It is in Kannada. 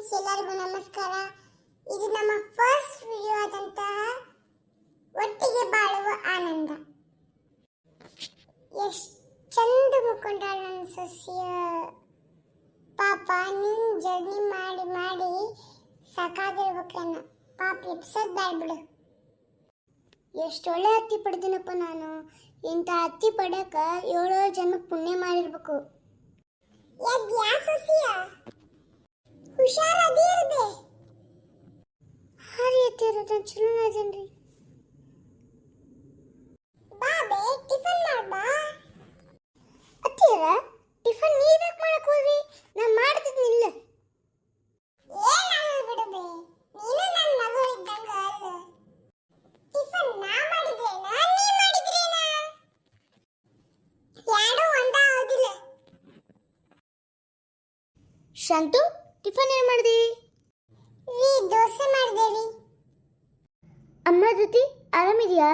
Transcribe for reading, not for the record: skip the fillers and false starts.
ಫ್ರೆಂಡ್ಸ್, ಎಲ್ಲರಿಗೂ ನಮಸ್ಕಾರ. ಇದು ನಮ್ಮ ಫಸ್ಟ್ ವಿಡಿಯೋ ಆದಂತಹ ಒಟ್ಟಿಗೆ ಬಾಳುವ ಆನಂದ. ಎಷ್ಟು ಚಂದ ಮುಕ್ಕೊಂಡಾಳ ನನ್ನ ಸಸ್ಯ. ಪಾಪ ನೀನ್ ಜರ್ನಿ ಮಾಡಿ ಮಾಡಿ ಸಾಕಾಗಿರ್ಬೇಕೇನ. ಪಾಪ ಎಪ್ಸೋದ್ ಬ್ಯಾಡ್ ಬಿಡು. ಎಷ್ಟು ಒಳ್ಳೆ ಹತ್ತಿ ಪಡೆದಿನಪ್ಪ ನಾನು. ಇಂಥ ಹತ್ತಿ ಪಡ್ಯಾಕ 7 ಜನ ಪುಣ್ಯ ಮಾಡಿರ್ಬೇಕು. ಹುಷಾರದಿರ್ಬೇ. ಹಾರಿ ಎತ್ತಿರೋದ ಚಲೋ ಅದನ್ರಿ. ಬಾಬೆ ಟಿಫನ್ ಮಾಡ್ಬಾ. ಅತ್ತಿರ ಟಿಫನ್ ನೀವ್ಯಾಕೆ ಮಾಡಕ್ ಹೋದ್ರಿ? ನಾ ಮಾಡ್ತಿದ್ನಿಲ್ಲ. ಏನಾಗಲ್ಲ ಬಿಡುಬೆ, ನೀನು ನನ್ನ ಮಗಳು ಇದ್ದಂಗ ಅಲ್ಲ. ಟಿಫನ್ ನಾ ಮಾಡಿದ್ರೇನಾ ನೀ ಮಾಡಿದ್ರೇನಾ? ಯಾರು ಒಂದ ಆಗೋದಿಲ್ಲ. ಶಾಂತು, ಟಿಫನ್ ಏನು ಮಾಡಿದಿ? ದೋಸೆ ಮಾಡಿದೆ ರೀ. ಅಮ್ಮ ಜೊತೆ ಆರಾಮಿದ್ಯಾ?